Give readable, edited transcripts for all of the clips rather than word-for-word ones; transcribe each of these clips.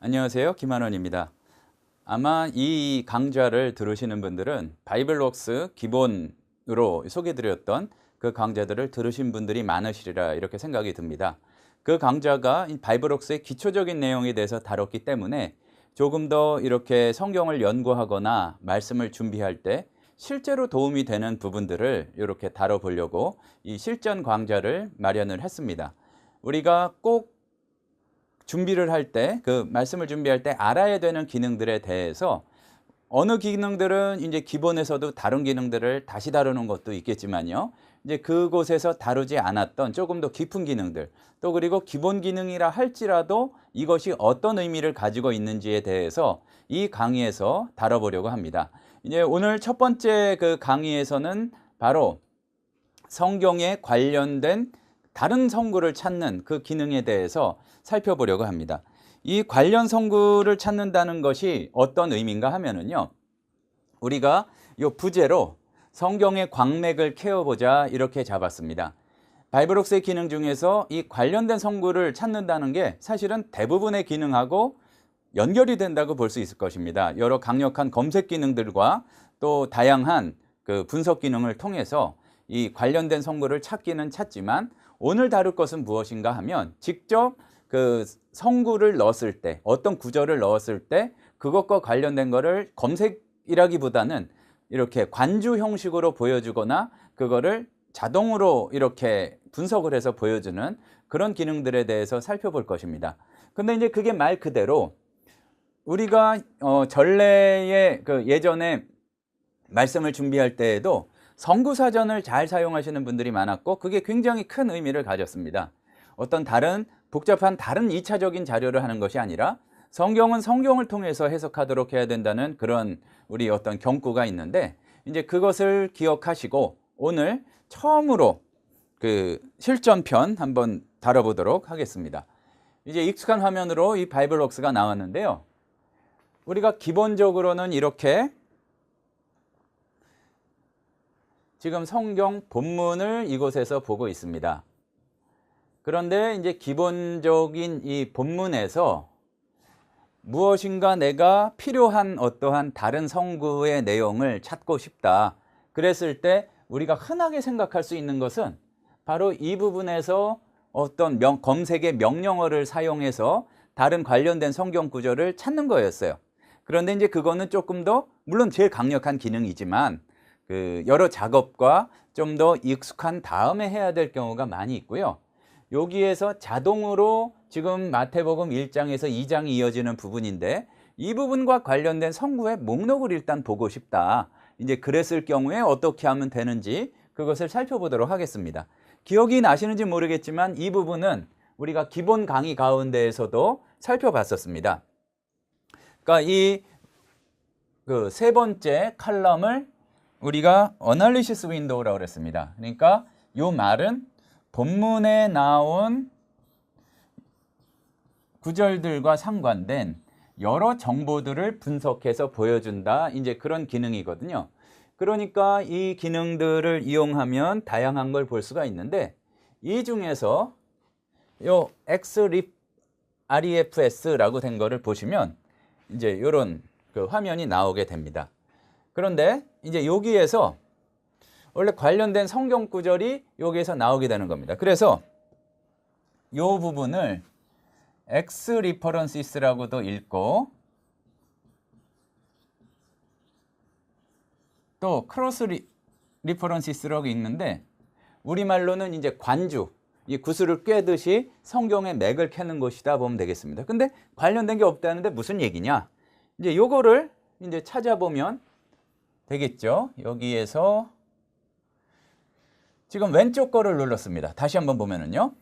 안녕하세요. 김한원입니다. 아마 이 강좌를 들으시는 분들은 바이블웍스 기본으로 소개드렸던 그 강좌들을 들으신 분들이 많으시리라 이렇게 생각이 듭니다. 그 강좌가 바이블웍스의 기초적인 내용에 대해서 다뤘기 때문에 조금 더 이렇게 성경을 연구하거나 말씀을 준비할 때 실제로 도움이 되는 부분들을 이렇게 다뤄보려고 이 실전 강좌를 마련을 했습니다. 우리가 꼭 준비를 할 때, 그 말씀을 준비할 때 알아야 되는 기능들에 대해서 어느 기능들은 이제 기본에서도 다른 기능들을 다시 다루는 것도 있겠지만요. 이제 그곳에서 다루지 않았던 조금 더 깊은 기능들, 또 그리고 기본 기능이라 할지라도 이것이 어떤 의미를 가지고 있는지에 대해서 이 강의에서 다뤄보려고 합니다. 이제 오늘 첫 번째 그 강의에서는 바로 성경에 관련된 다른 성구를 찾는 그 기능에 대해서 살펴보려고 합니다. 이 관련 성구를 찾는다는 것이 어떤 의미인가 하면은요, 우리가 이 부제로 성경의 광맥을 캐어보자 이렇게 잡았습니다. 바이블웍스의 기능 중에서 이 관련된 성구를 찾는다는 게 사실은 대부분의 기능하고 연결이 된다고 볼 수 있을 것입니다. 여러 강력한 검색 기능들과 또 다양한 그 분석 기능을 통해서 이 관련된 성구를 찾기는 찾지만 오늘 다룰 것은 무엇인가 하면 직접 그 성구를 넣었을 때, 어떤 구절을 넣었을 때 그것과 관련된 거를 검색이라기보다는 이렇게 관주 형식으로 보여주거나 그거를 자동으로 이렇게 분석을 해서 보여주는 그런 기능들에 대해서 살펴볼 것입니다. 근데 이제 그게 말 그대로 우리가 전례의 그 예전에 말씀을 준비할 때에도 성구사전을 잘 사용하시는 분들이 많았고 그게 굉장히 큰 의미를 가졌습니다. 어떤 다른 복잡한 다른 2차적인 자료를 하는 것이 아니라 성경은 성경을 통해서 해석하도록 해야 된다는 그런 우리 어떤 경구가 있는데 이제 그것을 기억하시고 오늘 처음으로 그 실전편 한번 다뤄보도록 하겠습니다. 이제 익숙한 화면으로 이 바이블웍스가 나왔는데요. 우리가 기본적으로는 이렇게 지금 성경 본문을 이곳에서 보고 있습니다. 그런데 이제 기본적인 이 본문에서 무엇인가 내가 필요한 어떠한 다른 성구의 내용을 찾고 싶다. 그랬을 때 우리가 흔하게 생각할 수 있는 것은 바로 이 부분에서 어떤 검색의 명령어를 사용해서 다른 관련된 성경 구절을 찾는 거였어요. 그런데 이제 그거는 조금 더 물론 제일 강력한 기능이지만 그 여러 작업과 좀 더 익숙한 다음에 해야 될 경우가 많이 있고요. 여기에서 자동으로 지금 마태복음 1장에서 2장이 이어지는 부분인데 이 부분과 관련된 성구의 목록을 일단 보고 싶다. 이제 그랬을 경우에 어떻게 하면 되는지 그것을 살펴보도록 하겠습니다. 기억이 나시는지 모르겠지만 이 부분은 우리가 기본 강의 가운데에서도 살펴봤었습니다. 그러니까 이 그 세 번째 칼럼을 우리가 어널리시스 윈도우라고 그랬습니다. 그러니까 이 말은 본문에 나온 구절들과 상관된 여러 정보들을 분석해서 보여준다. 이제 그런 기능이거든요. 그러니까 이 기능들을 이용하면 다양한 걸 볼 수가 있는데 이 중에서 요 XREFS라고 된 거를 보시면 이제 이런 그 화면이 나오게 됩니다. 그런데 이제 여기에서 원래 관련된 성경 구절이 여기에서 나오게 되는 겁니다. 그래서 이 부분을 X 리퍼런시스라고도 읽고 또 크로스 리퍼런시스라고 읽는데 우리말로는 이제 관주, 이 구슬을 꿰듯이 성경의 맥을 캐는 것이다 보면 되겠습니다. 근데 관련된 게 없다는데 무슨 얘기냐? 이제 요거를 이제 찾아보면 되겠죠. 여기에서 지금 왼쪽 거를 눌렀습니다. 다시 한번 보면은요.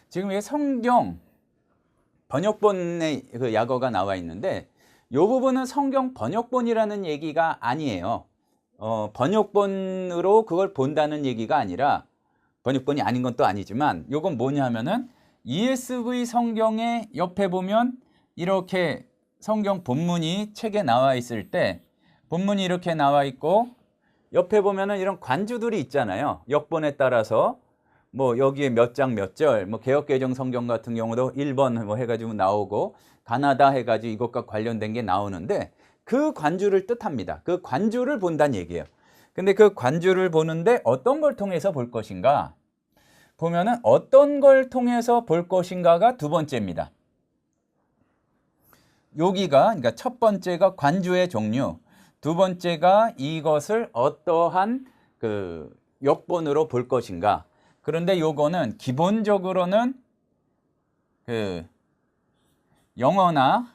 지금 이게 성경 번역본의 그 약어가 나와 있는데 이 부분은 성경 번역본이라는 얘기가 아니에요. 번역본으로 그걸 본다는 얘기가 아니라 번역본이 아닌 건 또 아니지만 이건 뭐냐 하면은 ESV 성경의 옆에 보면 이렇게 성경 본문이 책에 나와 있을 때 본문이 이렇게 나와 있고 옆에 보면은 이런 관주들이 있잖아요. 역본에 따라서 뭐 여기에 몇 장 몇 절, 뭐 개역개정 성경 같은 경우도 1번 뭐 해가지고 나오고 가나다 해가지고 이것과 관련된 게 나오는데 그 관주를 뜻합니다. 그 관주를 본다는 얘기예요. 근데 그 관주를 보는데 어떤 걸 통해서 볼 것인가? 보면은 어떤 걸 통해서 볼 것인가가 두 번째입니다. 여기가 그러니까 첫 번째가 관주의 종류, 두 번째가 이것을 어떠한 그 역본으로 볼 것인가. 그런데 요거는 기본적으로는 그 영어나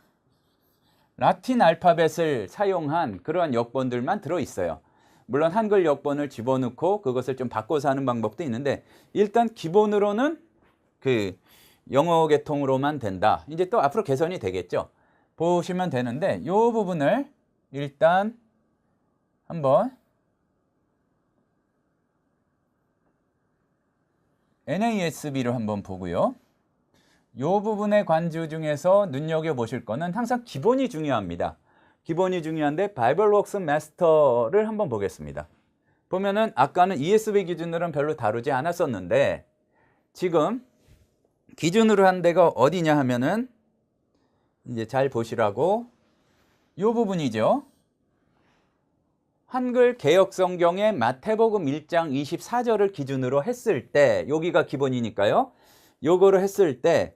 라틴 알파벳을 사용한 그러한 역본들만 들어 있어요. 물론 한글 역본을 집어넣고 그것을 좀 바꿔서 하는 방법도 있는데 일단 기본으로는 그 영어 계통으로만 된다. 이제 또 앞으로 개선이 되겠죠. 보시면 되는데 이 부분을 일단 한번 NASB를 한번 보고요. 이 부분의 관주 중에서 눈여겨보실 거는 항상 기본이 중요합니다. 기본이 중요한데 바이블웍스 마스터를 한번 보겠습니다. 보면은 아까는 ESV 기준으로는 별로 다루지 않았었는데 지금 기준으로 한 데가 어디냐 하면은 이제 잘 보시라고 이 부분이죠. 한글 개역성경의 마태복음 1장 24절을 기준으로 했을 때 여기가 기본이니까요. 요거를 했을 때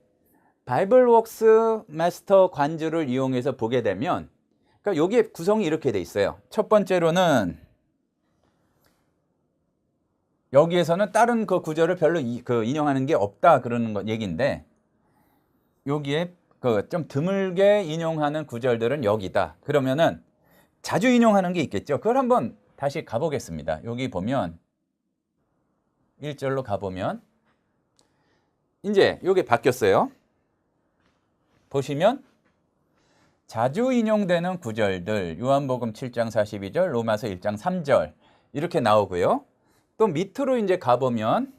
바이블웍스 마스터 관주를 이용해서 보게 되면 그러니까 여기에 구성이 이렇게 돼 있어요. 첫 번째로는 여기에서는 다른 그 구절을 별로 인용하는 게 없다 그러는 얘기인데 여기에 그 좀 드물게 인용하는 구절들은 여기다. 그러면은 자주 인용하는 게 있겠죠. 그걸 한번 다시 가보겠습니다. 여기 보면 1절로 가보면 이제 여기 바뀌었어요. 보시면 자주 인용되는 구절들 요한복음 7장 42절, 로마서 1장 3절 이렇게 나오고요. 또 밑으로 이제 가보면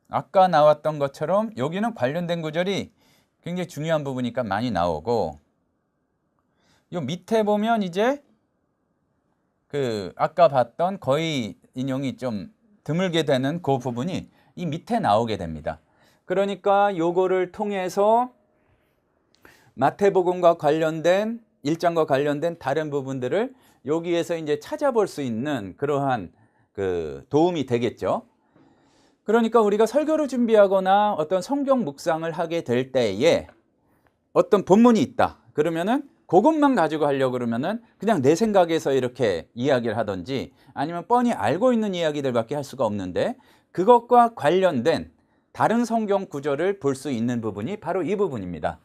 아까 나왔던 것처럼 여기는 관련된 구절이 굉장히 중요한 부분이니까 많이 나오고 요 밑에 보면 이제 그 아까 봤던 거의 인용이 좀 드물게 되는 그 부분이 이 밑에 나오게 됩니다. 그러니까 요거를 통해서 마태복음과 관련된 1장과 관련된 다른 부분들을 여기에서 이제 찾아볼 수 있는 그러한 그 도움이 되겠죠. 그러니까 우리가 설교를 준비하거나 어떤 성경 묵상을 하게 될 때에 어떤 본문이 있다. 그러면은 그것만 가지고 하려고 그러면은 그냥 내 생각에서 이렇게 이야기를 하든지 아니면 뻔히 알고 있는 이야기들밖에 할 수가 없는데 그것과 관련된 다른 성경 구절을 볼 수 있는 부분이 바로 이 부분입니다.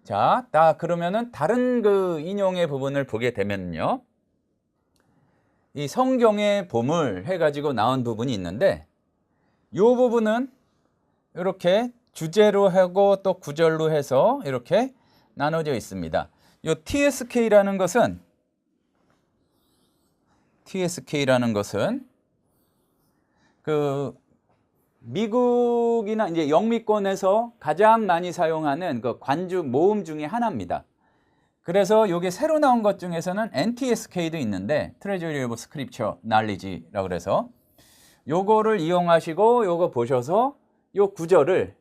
자, 그러면은 다른 그 인용의 부분을 보게 되면요. 이 성경의 보물 해가지고 나온 부분이 있는데 이 부분은 이렇게 주제로 하고 또 구절로 해서 이렇게 나눠져 있습니다. 이 TSK라는 것은 그 미국이나 이제 영미권에서 가장 많이 사용하는 그 관주 모음 중에 하나입니다. 그래서 이게 새로 나온 것 중에서는 NTSK도 있는데 Treasury of Scripture Knowledge라고 그래서 요거를 이용하시고 요거 보셔서 요 구절을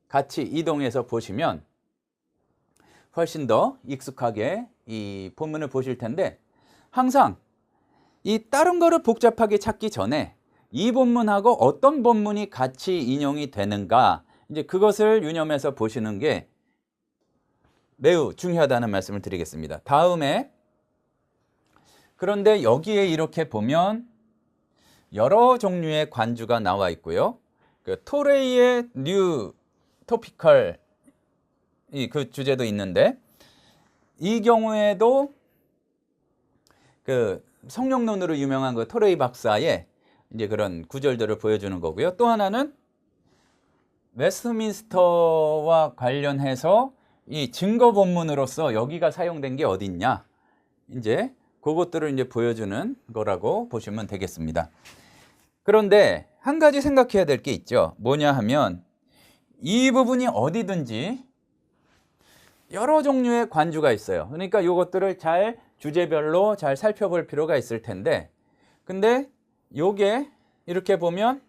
같이 이동해서 보시면 훨씬 더 익숙하게 이 본문을 보실 텐데 항상 이 다른 거를 복잡하게 찾기 전에 이 본문하고 어떤 본문이 같이 인용이 되는가 이제 그것을 유념해서 보시는 게 매우 중요하다는 말씀을 드리겠습니다. 다음에 그런데 여기에 이렇게 보면 여러 종류의 관주가 나와 있고요. 그 토레이의 뉴 토피컬 그 주제도 있는데 이 경우에도 그 성령론으로 유명한 그 토레이 박사의 이제 그런 구절들을 보여주는 거고요. 또 하나는 웨스트민스터와 관련해서 이 증거 본문으로서 여기가 사용된 게 어디 있냐 이제 그것들을 이제 보여주는 거라고 보시면 되겠습니다. 그런데 한 가지 생각해야 될 게 있죠. 뭐냐 하면 이 부분이 어디든지 여러 종류의 관주가 있어요. 그러니까 이것들을 잘 주제별로 잘 살펴볼 필요가 있을 텐데 근데 요게 이렇게 보면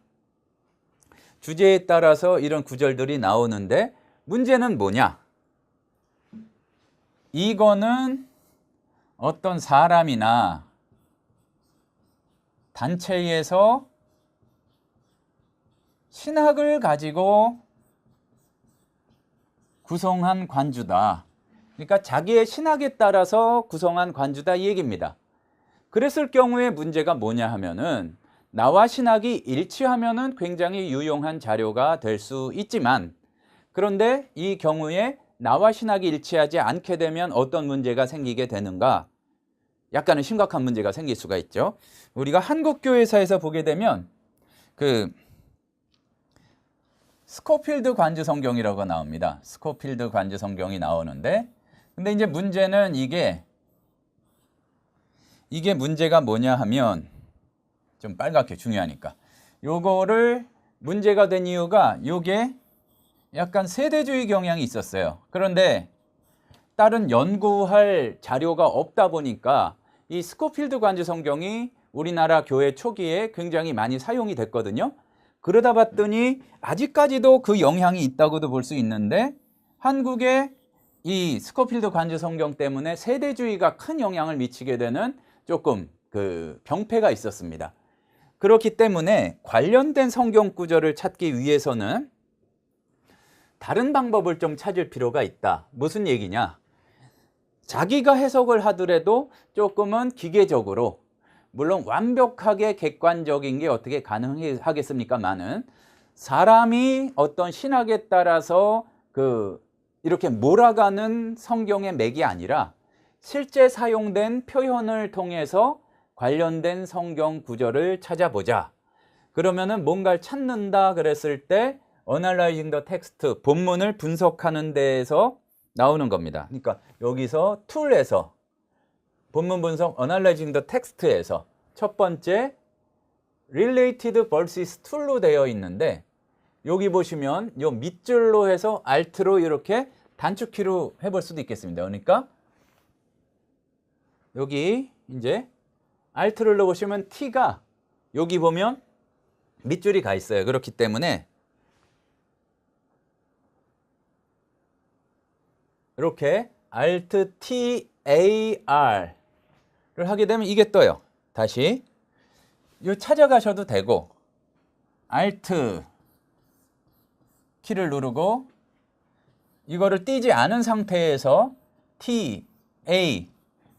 주제에 따라서 이런 구절들이 나오는데 문제는 뭐냐? 이거는 어떤 사람이나 단체에서 신학을 가지고 구성한 관주다. 그러니까 자기의 신학에 따라서 구성한 관주다 이 얘기입니다. 그랬을 경우에 문제가 뭐냐 하면은 나와 신학이 일치하면은 굉장히 유용한 자료가 될 수 있지만 그런데 이 경우에 나와 신학이 일치하지 않게 되면 어떤 문제가 생기게 되는가? 약간은 심각한 문제가 생길 수가 있죠. 우리가 한국교회사에서 보게 되면 그 스코필드 관주 성경이라고 나옵니다. 스코필드 관주 성경이 나오는데 근데 이제 문제는 이게 문제가 뭐냐 하면 좀 빨갛게 중요하니까 요거를 문제가 된 이유가 요게 약간 세대주의 경향이 있었어요. 그런데 다른 연구할 자료가 없다 보니까 이 스코필드 관주 성경이 우리나라 교회 초기에 굉장히 많이 사용이 됐거든요. 그러다 봤더니 아직까지도 그 영향이 있다고도 볼 수 있는데 한국에 이 스코필드 관주 성경 때문에 세대주의가 큰 영향을 미치게 되는 조금 그 병폐가 있었습니다. 그렇기 때문에 관련된 성경 구절을 찾기 위해서는 다른 방법을 좀 찾을 필요가 있다. 무슨 얘기냐? 자기가 해석을 하더라도 조금은 기계적으로 물론 완벽하게 객관적인 게 어떻게 가능하겠습니까만은 사람이 어떤 신학에 따라서 이렇게 몰아가는 성경의 맥이 아니라 실제 사용된 표현을 통해서 관련된 성경 구절을 찾아보자. 그러면은 뭔가를 찾는다 그랬을 때 Analyzing the text, 본문을 분석하는 데에서 나오는 겁니다. 그러니까 여기서 툴에서 본문 분석 Analyzing the text에서 첫 번째 Related verses tool로 되어 있는데 여기 보시면 요 밑줄로 해서 Alt로 이렇게 단축키로 해볼 수도 있겠습니다. 그러니까 여기 이제 Alt를 넣으시면 T가 여기 보면 밑줄이 가 있어요. 그렇기 때문에 이렇게 Alt T A R를 하게 되면 이게 떠요. 다시 이 찾아가셔도 되고 Alt 키를 누르고 이거를 띄지 않은 상태에서 T A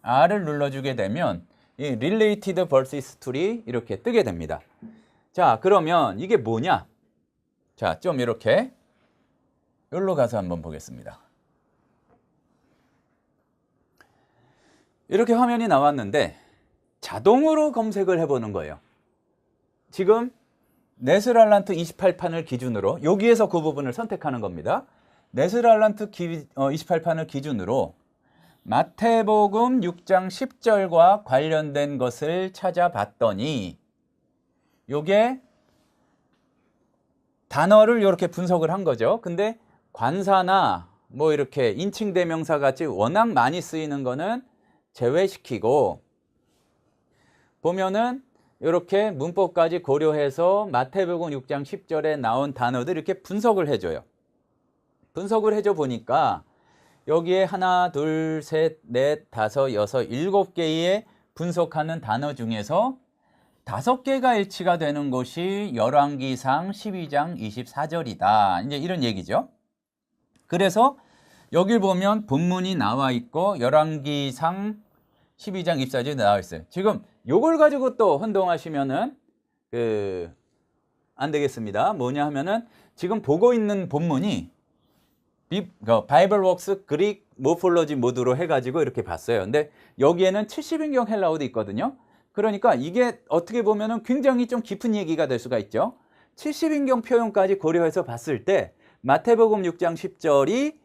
R을 눌러주게 되면 이 Related verses tool이 이렇게 뜨게 됩니다. 자, 그러면 이게 뭐냐? 자, 좀 이렇게 여기로 가서 한번 보겠습니다. 이렇게 화면이 나왔는데 자동으로 검색을 해보는 거예요. 지금 네스랄란트 28판을 기준으로 여기에서 그 부분을 선택하는 겁니다. 네스랄란트 28판을 기준으로 마태복음 6장 10절과 관련된 것을 찾아봤더니 요게 단어를 이렇게 분석을 한 거죠. 근데 관사나 뭐 이렇게 인칭대명사 같이 워낙 많이 쓰이는 거는 제외시키고 보면은 이렇게 문법까지 고려해서 마태복음 6장 10절에 나온 단어들 이렇게 분석을 해줘요. 분석을 해줘 보니까 여기에 하나, 둘, 셋, 넷, 다섯, 여섯, 일곱 개의 분석하는 단어 중에서 5개가 일치가 되는 것이 열왕기상 12장 24절이다. 이제 이런 얘기죠. 그래서 여길 보면 본문이 나와 있고 열왕기상 12장 24절이 나와 있어요. 지금 요걸 가지고 또 혼동하시면은 안 되겠습니다. 뭐냐 하면은 지금 보고 있는 본문이 바이블웍스 그릭 모폴로지 모드로 해가지고 이렇게 봤어요. 근데 여기에는 70인경 헬라어도 있거든요. 그러니까 이게 어떻게 보면은 굉장히 좀 깊은 얘기가 될 수가 있죠. 70인경 표현까지 고려해서 봤을 때 마태복음 6장 10절이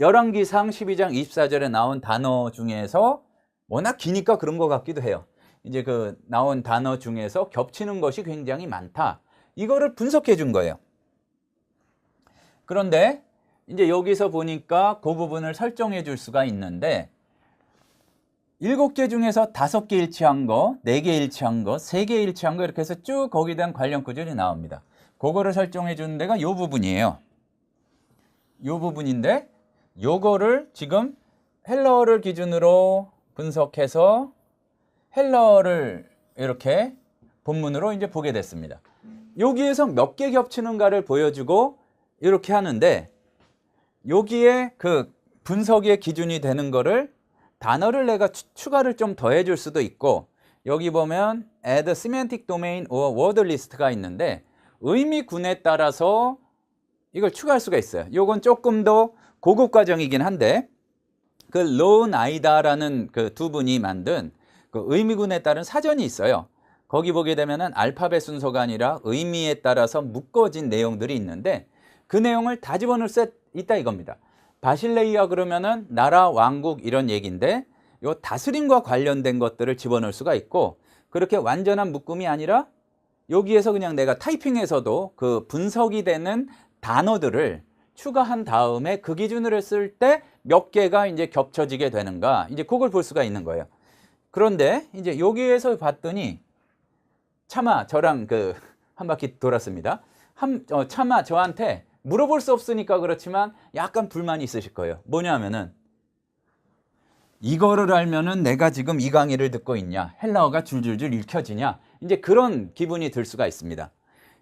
열왕기상 12장 24절에 나온 단어 중에서 워낙 기니까 그런 것 같기도 해요. 이제 그 나온 단어 중에서 겹치는 것이 굉장히 많다. 이거를 분석해 준 거예요. 그런데 이제 여기서 보니까 그 부분을 설정해 줄 수가 있는데 7개 중에서 5개 일치한 거, 4개 일치한 거, 3개 일치한 거 이렇게 해서 쭉 거기에 대한 관련 구절이 나옵니다. 그거를 설정해 주는 데가 요 부분이에요. 요 부분인데 요거를 지금 헬러를 기준으로 분석해서 헬러를 이렇게 본문으로 이제 보게 됐습니다. 여기에서 몇 개 겹치는가를 보여주고 이렇게 하는데 여기에 그 분석의 기준이 되는 거를 단어를 내가 추가를 좀 더해 줄 수도 있고 여기 보면 add semantic domain or word list가 있는데 의미군에 따라서 이걸 추가할 수가 있어요. 요건 조금 더 고급 과정이긴 한데 그 로운 아이다라는 그 두 분이 만든 그 의미군에 따른 사전이 있어요. 거기 보게 되면은 알파벳 순서가 아니라 의미에 따라서 묶어진 내용들이 있는데 그 내용을 다 집어넣을 수 있다 이겁니다. 바실레이아 그러면은 나라, 왕국 이런 얘기인데 요 다스림과 관련된 것들을 집어넣을 수가 있고 그렇게 완전한 묶음이 아니라 여기에서 그냥 내가 타이핑에서도 그 분석이 되는 단어들을 추가한 다음에 그 기준으로 했을 때 몇 개가 이제 겹쳐지게 되는가 이제 그걸 볼 수가 있는 거예요. 그런데 이제 여기에서 봤더니 차마 저랑 그 한 바퀴 돌았습니다. 차마 저한테 물어볼 수 없으니까 그렇지만 약간 불만이 있으실 거예요. 뭐냐면은 이거를 알면은 내가 지금 이 강의를 듣고 있냐, 헬라어가 줄줄줄 읽혀지냐, 이제 그런 기분이 들 수가 있습니다.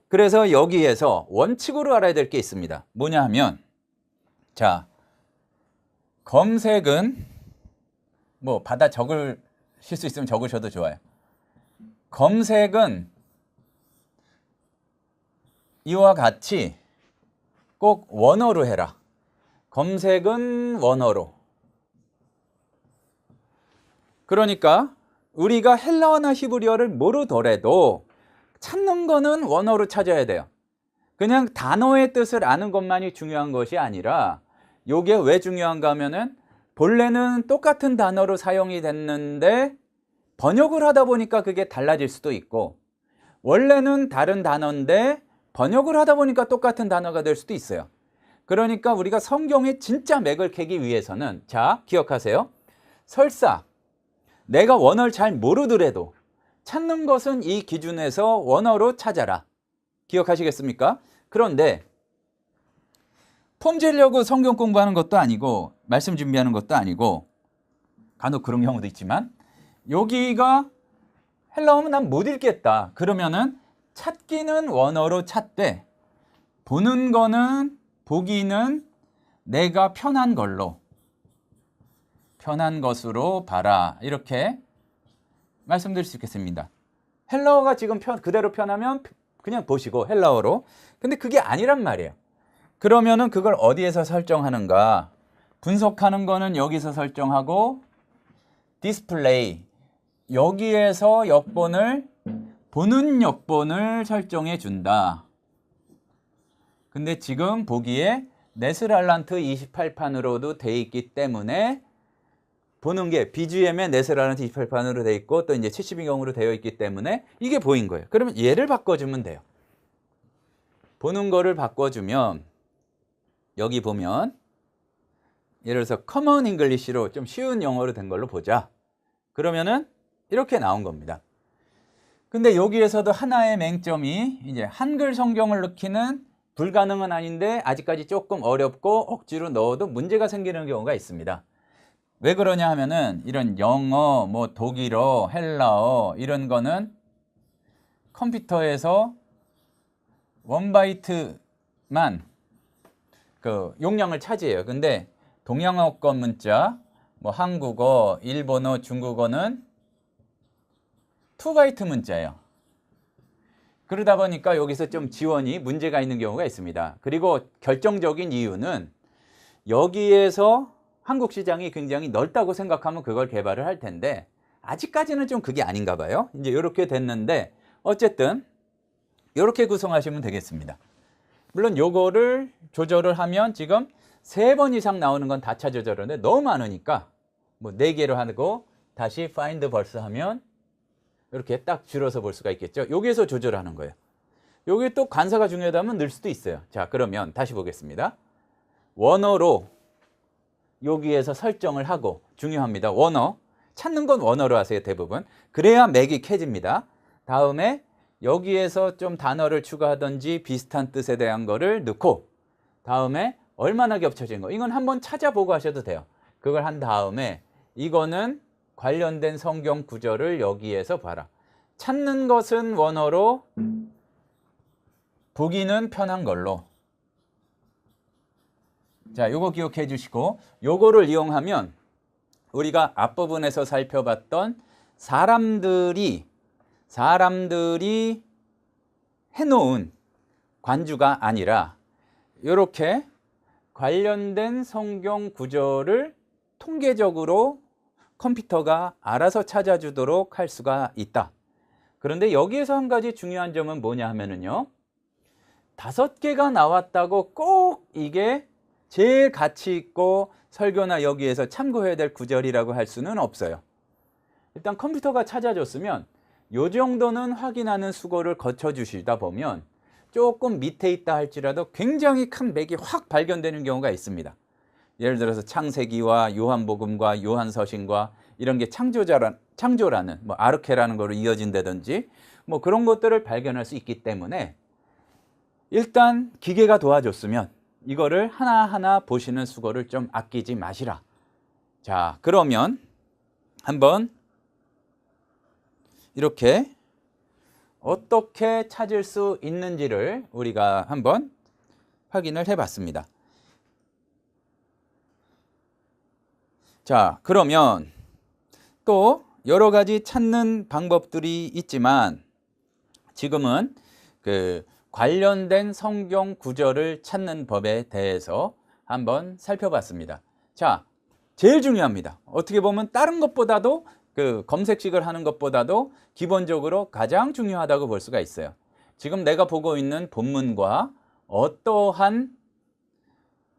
그래서 여기에서 원칙으로 알아야 될 게 있습니다. 뭐냐 하면, 자, 검색은 뭐 받아 적으실 수 있으면 적으셔도 좋아요. 검색은 이와 같이 꼭 원어로 해라. 검색은 원어로. 그러니까 우리가 헬라어나 히브리어를 모르더라도 찾는 거는 원어로 찾아야 돼요. 그냥 단어의 뜻을 아는 것만이 중요한 것이 아니라 이게 왜 중요한가 하면은 본래는 똑같은 단어로 사용이 됐는데 번역을 하다 보니까 그게 달라질 수도 있고 원래는 다른 단어인데 번역을 하다 보니까 똑같은 단어가 될 수도 있어요. 그러니까 우리가 성경의 진짜 맥을 캐기 위해서는 자, 기억하세요. 설사 내가 원어를 잘 모르더라도 찾는 것은 이 기준에서 원어로 찾아라. 기억하시겠습니까? 그런데 폼 재려고 성경 공부하는 것도 아니고 말씀 준비하는 것도 아니고 간혹 그런 경우도 있지만 여기가 헬라어면 난 못 읽겠다. 그러면은 찾기는 원어로 찾되 보는 거는 보기는 내가 편한 걸로 편한 것으로 봐라. 이렇게 말씀드릴 수 있겠습니다. 헬라어가 지금 그대로 편하면 그냥 보시고 헬라어로. 근데 그게 아니란 말이에요. 그러면은 그걸 어디에서 설정하는가? 분석하는 거는 여기서 설정하고 디스플레이 여기에서 역본을 보는 역본을 설정해 준다. 근데 지금 보기에 네스랄란트 28판으로도 돼 있기 때문에 보는 게 BGM에 네스랄란트 28판으로 돼 있고 또 이제 72경으로 되어 있기 때문에 이게 보인 거예요. 그러면 얘를 바꿔주면 돼요. 보는 거를 바꿔주면 여기 보면 예를 들어서 커먼 잉글리시로 좀 쉬운 영어로 된 걸로 보자. 그러면은 이렇게 나온 겁니다. 근데 여기에서도 하나의 맹점이 이제 한글 성경을 넣기는 불가능은 아닌데 아직까지 조금 어렵고 억지로 넣어도 문제가 생기는 경우가 있습니다. 왜 그러냐 하면은 이런 영어, 뭐 독일어, 헬라어 이런 거는 컴퓨터에서 1바이트만 그 용량을 차지해요. 근데 동양어권 문자, 뭐 한국어, 일본어, 중국어는 2바이트 문자예요. 그러다 보니까 여기서 좀 지원이 문제가 있는 경우가 있습니다. 그리고 결정적인 이유는 여기에서 한국 시장이 굉장히 넓다고 생각하면 그걸 개발을 할 텐데 아직까지는 좀 그게 아닌가 봐요. 이제 이렇게 됐는데 어쨌든 이렇게 구성하시면 되겠습니다. 물론 요거를 조절을 하면 지금 3번 이상 나오는 건 다 조절하는데 너무 많으니까 뭐 4개로 하고 다시 find verse 하면 이렇게 딱 줄여서 볼 수가 있겠죠. 여기에서 조절하는 거예요. 여기 또 관사가 중요하다면 늘 수도 있어요. 자, 그러면 다시 보겠습니다. 원어로 여기에서 설정을 하고 중요합니다. 원어. 찾는 건 원어로 하세요, 대부분. 그래야 맥이 캐집니다. 다음에 여기에서 좀 단어를 추가하든지 비슷한 뜻에 대한 거를 넣고, 다음에 얼마나 겹쳐진 거, 이건 한번 찾아보고 하셔도 돼요. 그걸 한 다음에 이거는 관련된 성경 구절을 여기에서 봐라. 찾는 것은 원어로, 보기는 편한 걸로. 자, 요거 기억해 주시고, 요거를 이용하면 우리가 앞부분에서 살펴봤던 사람들이 해놓은 관주가 아니라 이렇게 관련된 성경 구절을 통계적으로 컴퓨터가 알아서 찾아주도록 할 수가 있다. 그런데 여기에서 한 가지 중요한 점은 뭐냐 하면은요, 5개가 나왔다고 꼭 이게 제일 가치 있고 설교나 여기에서 참고해야 될 구절이라고 할 수는 없어요. 일단 컴퓨터가 찾아줬으면 요 정도는 확인하는 수고를 거쳐주시다 보면 조금 밑에 있다 할지라도 굉장히 큰 맥이 확 발견되는 경우가 있습니다. 예를 들어서 창세기와 요한복음과 요한서신과 이런 게 창조라는 뭐 아르케라는 거로 이어진다든지 뭐 그런 것들을 발견할 수 있기 때문에 일단 기계가 도와줬으면 이거를 하나하나 보시는 수고를 좀 아끼지 마시라. 자, 그러면 한번 이렇게 어떻게 찾을 수 있는지를 우리가 한번 확인을 해 봤습니다. 자, 그러면 또 여러 가지 찾는 방법들이 있지만 지금은 그 관련된 성경 구절을 찾는 법에 대해서 한번 살펴봤습니다. 자, 제일 중요합니다. 어떻게 보면 다른 것보다도 그 검색식을 하는 것보다도 기본적으로 가장 중요하다고 볼 수가 있어요. 지금 내가 보고 있는 본문과 어떠한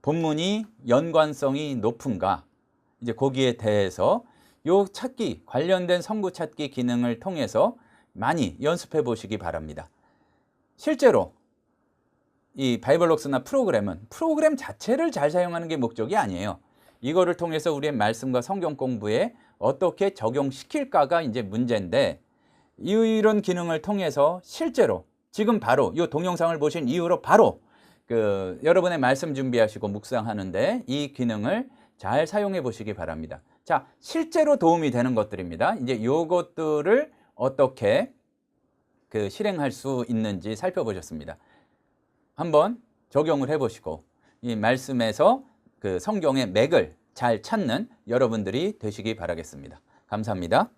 본문이 연관성이 높은가, 이제 거기에 대해서 요 찾기, 관련된 성구 찾기 기능을 통해서 많이 연습해 보시기 바랍니다. 실제로 이 바이블록스나 프로그램 자체를 잘 사용하는 게 목적이 아니에요. 이거를 통해서 우리의 말씀과 성경 공부에 어떻게 적용시킬까가 이제 문제인데, 이런 기능을 통해서 실제로 지금 바로 이 동영상을 보신 이후로 바로 그 여러분의 말씀 준비하시고 묵상하는데 이 기능을 잘 사용해 보시기 바랍니다. 자, 실제로 도움이 되는 것들입니다. 이제 요것들을 어떻게 그 실행할 수 있는지 살펴보셨습니다. 한번 적용을 해 보시고 이 말씀에서 그 성경의 맥을 잘 찾는 여러분들이 되시기 바라겠습니다. 감사합니다.